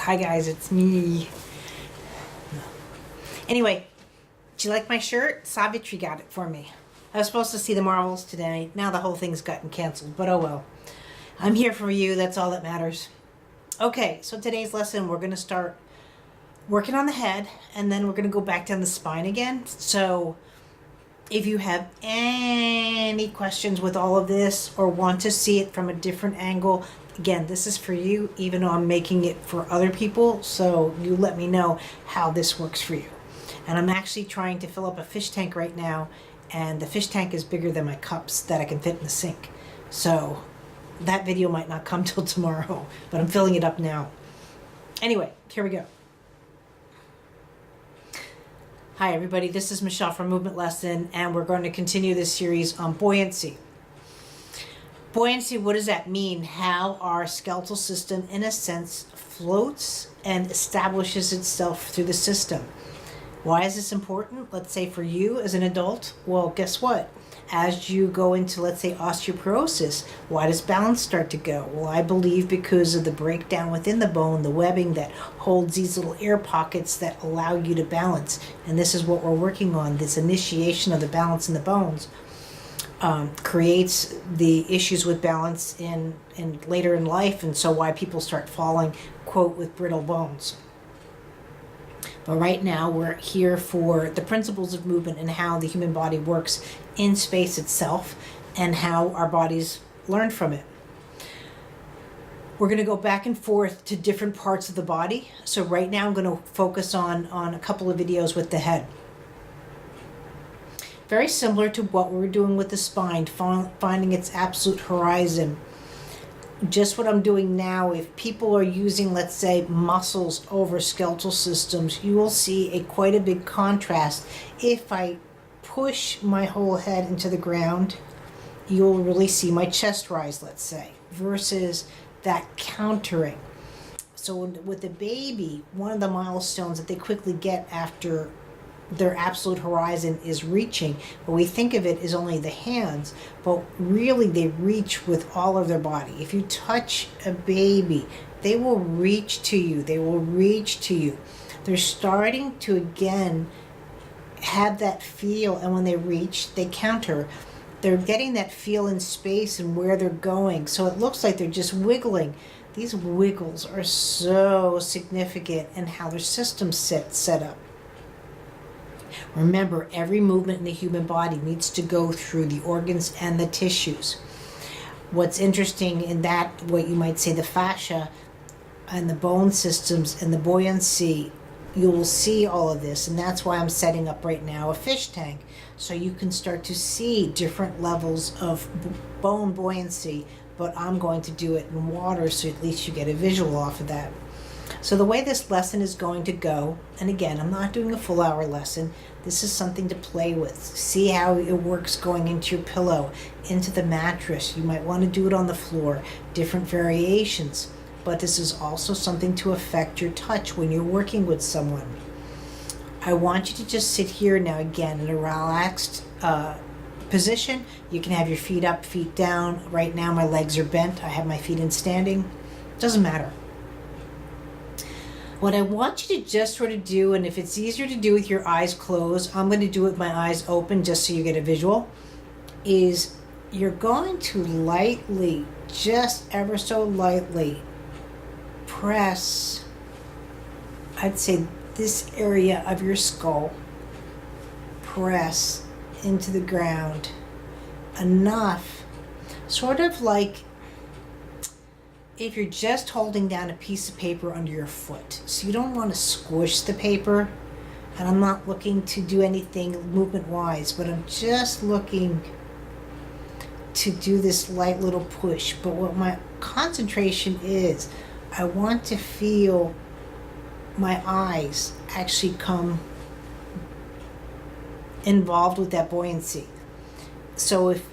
Hi guys, it's me. Anyway, do you like my shirt? Savitri got it for me. I was supposed to see the Marvels today. Now the whole thing's gotten canceled, but oh well. I'm here for you, that's all that matters. Okay, so today's lesson, we're going to start working on the head, and then we're going to go back down the spine again. So if you have any questions with all of this or want to see it from a different angle, again, this is for you, even though I'm making it for other people. So you let me know how this works for you. And I'm actually trying to fill up a fish tank right now, and the fish tank is bigger than my cups that I can fit in the sink. So that video might not come till tomorrow, but I'm filling it up now. Anyway, here we go. Hi everybody, this is Michelle from Movement Lesson, and we're going to continue this series on buoyancy. Buoyancy, what does that mean? How our skeletal system, in a sense, floats and establishes itself through the system. Why is this important? Let's say for you as an adult, well, guess what? As you go into, let's say, osteoporosis, why does balance start to go? Well, I believe because of the breakdown within the bone, the webbing that holds these little air pockets that allow you to balance. And this is what we're working on, this initiation of the balance in the bones. Creates the issues with balance in later in life, and so why people start falling, quote, with brittle bones. But right now we're here for the principles of movement and how the human body works in space itself and how our bodies learn from it. We're going to go back and forth to different parts of the body. So right now I'm going to focus on a couple of videos with the head. Very similar to what we're doing with the spine, finding its absolute horizon. Just what I'm doing now, if people are using, let's say, muscles over skeletal systems, you will see quite a big contrast. If I push my whole head into the ground, you'll really see my chest rise, let's say, versus that countering. So with the baby, one of the milestones that they quickly get after their absolute horizon is reaching, but we think of it as only the hands, but really they reach with all of their body. If you touch a baby, they will reach to you. They will reach to you. They're starting to again have that feel, and when they reach, they counter. They're getting that feel in space and where they're going. So it looks like they're just wiggling. These wiggles are so significant in how their system's set up. Remember, every movement in the human body needs to go through the organs and the tissues. What's interesting in that, what you might say the fascia and the bone systems and the buoyancy, you will see all of this, and that's why I'm setting up right now a fish tank, so you can start to see different levels of bone buoyancy, but I'm going to do it in water, so at least you get a visual off of that. So the way this lesson is going to go, and again, I'm not doing a full hour lesson, this is something to play with. See how it works going into your pillow, into the mattress. You might want to do it on the floor, different variations. But this is also something to affect your touch when you're working with someone. I want you to just sit here now again in a relaxed position. You can have your feet up, feet down. Right now my legs are bent. I have my feet in standing. Doesn't matter. What I want you to just sort of do, and if it's easier to do with your eyes closed, I'm going to do it with my eyes open just so you get a visual, is you're going to lightly, just ever so lightly, press, I'd say this area of your skull, press into the ground enough, sort of like if you're just holding down a piece of paper under your foot. So you don't want to squish the paper, and I'm not looking to do anything movement wise, but I'm just looking to do this light little push. But what my concentration is, I want to feel my eyes actually come involved with that buoyancy. So if,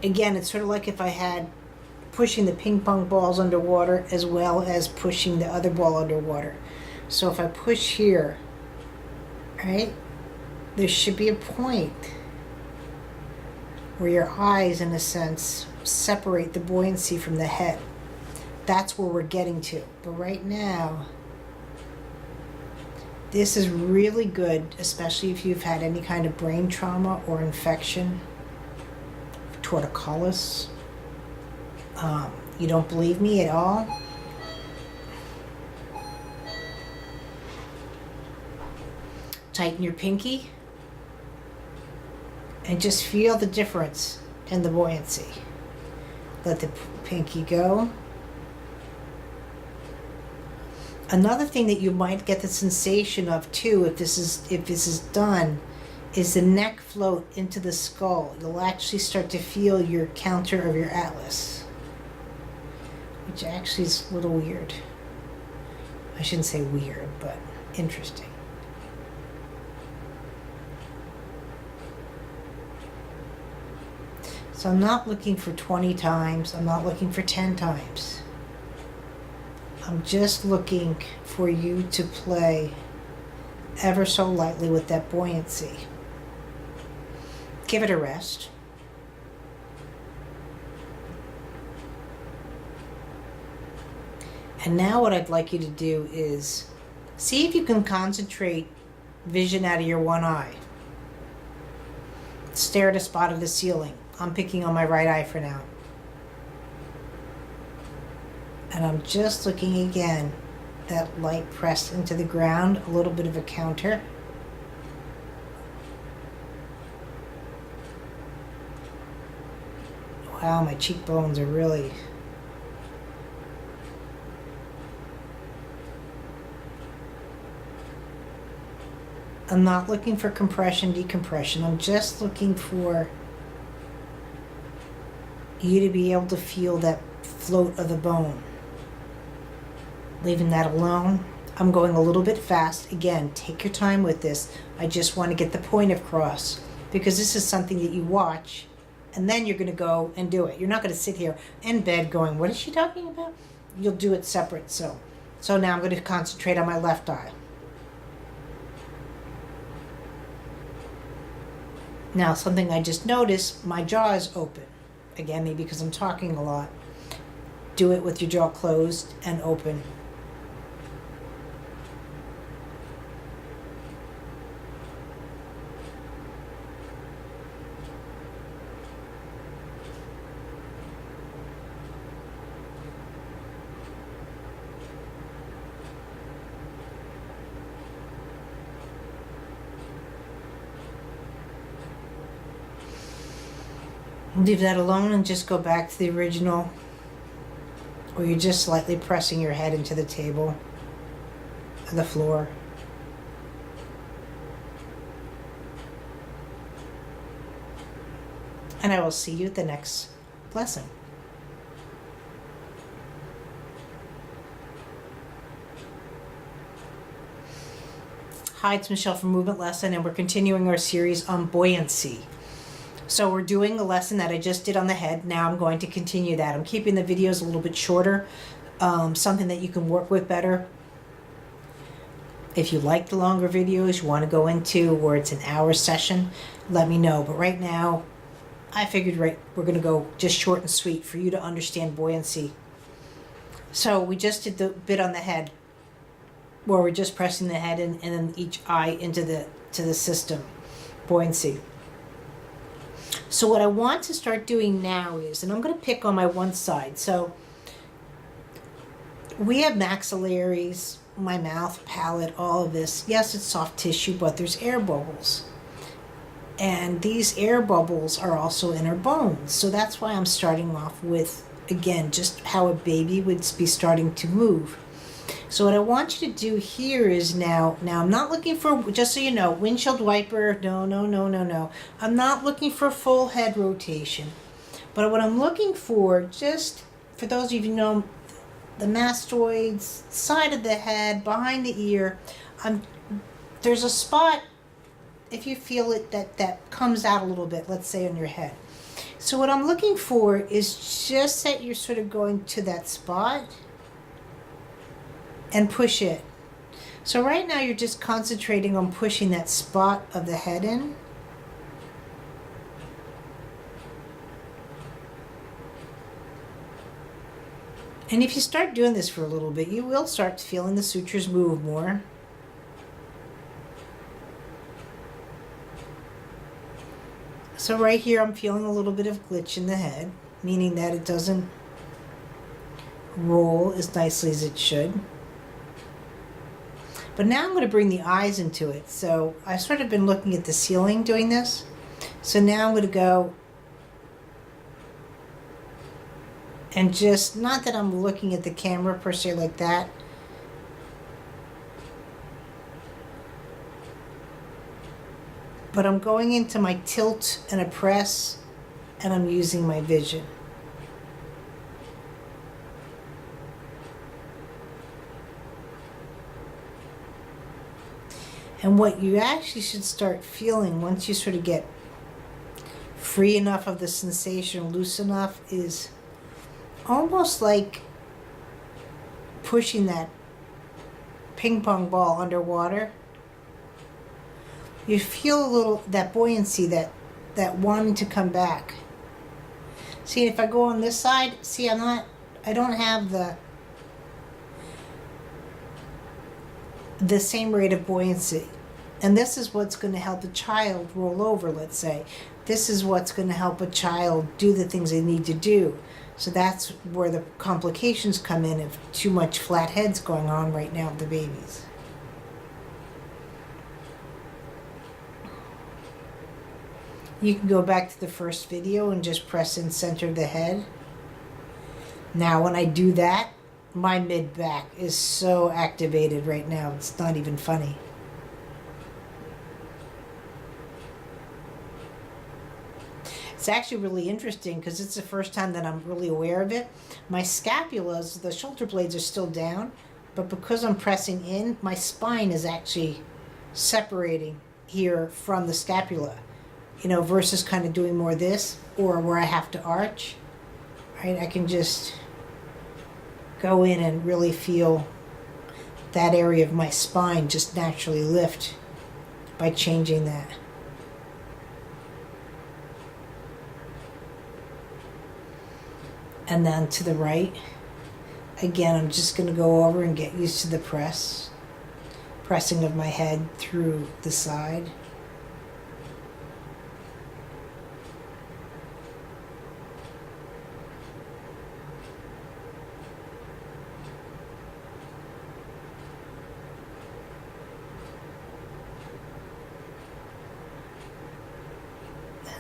again, it's sort of like if I had pushing the ping pong balls underwater as well as pushing the other ball underwater. So if I push here, right, there should be a point where your eyes, in a sense, separate the buoyancy from the head. That's where we're getting to. But right now, this is really good, especially if you've had any kind of brain trauma or infection, torticollis. You don't believe me at all? Tighten your pinky and just feel the difference in the buoyancy. Let the pinky go. Another thing that you might get the sensation of too, if this is done, is the neck float into the skull. You'll actually start to feel your counter of your atlas, which actually is a little weird. I shouldn't say weird, but interesting. So I'm not looking for 20 times. I'm not looking for 10 times. I'm just looking for you to play ever so lightly with that buoyancy. Give it a rest. And now what I'd like you to do is see if you can concentrate vision out of your one eye. Stare at a spot of the ceiling. I'm picking on my right eye for now. And I'm just looking again, that light pressed into the ground, a little bit of a counter. Wow, my cheekbones are really... I'm not looking for compression, decompression. I'm just looking for you to be able to feel that float of the bone. Leaving that alone. I'm going a little bit fast. Again, take your time with this. I just want to get the point across because this is something that you watch and then you're going to go and do it. You're not going to sit here in bed going, what is she talking about? You'll do it separate. So now I'm going to concentrate on my left eye. Now, something I just noticed, my jaw is open. Again, maybe because I'm talking a lot. Do it with your jaw closed and open. Leave that alone and just go back to the original, or you're just slightly pressing your head into the table or the floor. And I will see you at the next lesson. Hi, it's Michelle from Movement Lesson, and we're continuing our series on buoyancy. So we're doing a lesson that I just did on the head. Now I'm going to continue that. I'm keeping the videos a little bit shorter, something that you can work with better. If you like the longer videos, you want to go into where it's an hour session, let me know. But right now, I figured we're going to go just short and sweet for you to understand buoyancy. So we just did the bit on the head, where we're just pressing the head and then each eye into the system, buoyancy. So what I want to start doing now is, and I'm going to pick on my one side. So we have maxillaries, my mouth, palate, all of this. Yes, it's soft tissue, but there's air bubbles. And these air bubbles are also in our bones. So that's why I'm starting off with, again, just how a baby would be starting to move. So what I want you to do here is now I'm not looking for, just so you know, windshield wiper, no. I'm not looking for full head rotation. But what I'm looking for, just for those of you who know, the mastoids, side of the head, behind the ear, there's a spot, if you feel it, that comes out a little bit, let's say on your head. So what I'm looking for is just that you're sort of going to that spot and push it. So right now you're just concentrating on pushing that spot of the head in. And if you start doing this for a little bit, you will start feeling the sutures move more. So right here, I'm feeling a little bit of glitch in the head, meaning that it doesn't roll as nicely as it should. But now I'm going to bring the eyes into it. So I've sort of been looking at the ceiling doing this. So now I'm going to go and just, not that I'm looking at the camera per se like that, but I'm going into my tilt and a press, and I'm using my vision. And what you actually should start feeling once you sort of get free enough of the sensation, loose enough, is almost like pushing that ping pong ball underwater. You feel a little, that buoyancy, that wanting to come back. See, if I go on this side, see, I don't have the same rate of buoyancy. And this is what's going to help a child roll over, let's say. This is what's going to help a child do the things they need to do. So that's where the complications come in of too much flat heads going on right now with the babies. You can go back to the first video and just press in center of the head. Now when I do that, my mid-back is so activated right now, it's not even funny. It's actually really interesting because it's the first time that I'm really aware of it. My scapulas, the shoulder blades are still down, but because I'm pressing in, my spine is actually separating here from the scapula, you know, versus kind of doing more this or where I have to arch, right? I can just go in and really feel that area of my spine just naturally lift by changing that. And then to the right, again, I'm just going to go over and get used to the pressing of my head through the side.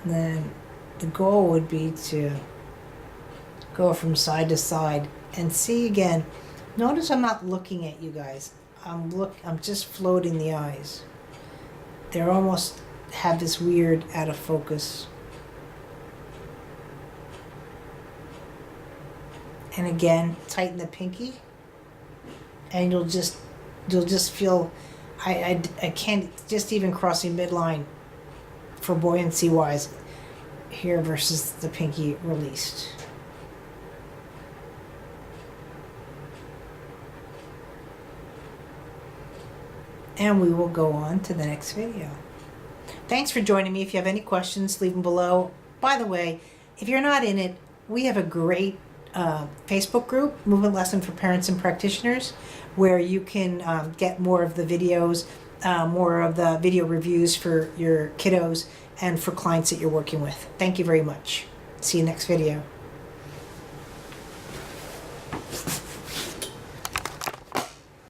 And then the goal would be to go from side to side and see again. Notice I'm not looking at you guys. I'm just floating the eyes. They're almost have this weird out of focus. And again, tighten the pinky, and you'll just feel. I can't just even crossing midline for buoyancy wise here versus the pinky released. And we will go on to the next video. Thanks for joining me. If you have any questions, leave them below. By the way, if you're not in it, we have a great Facebook group, Movement Lesson for Parents and Practitioners, where you can get more of the videos, more of the video reviews for your kiddos and for clients that you're working with. Thank you very much. See you next video.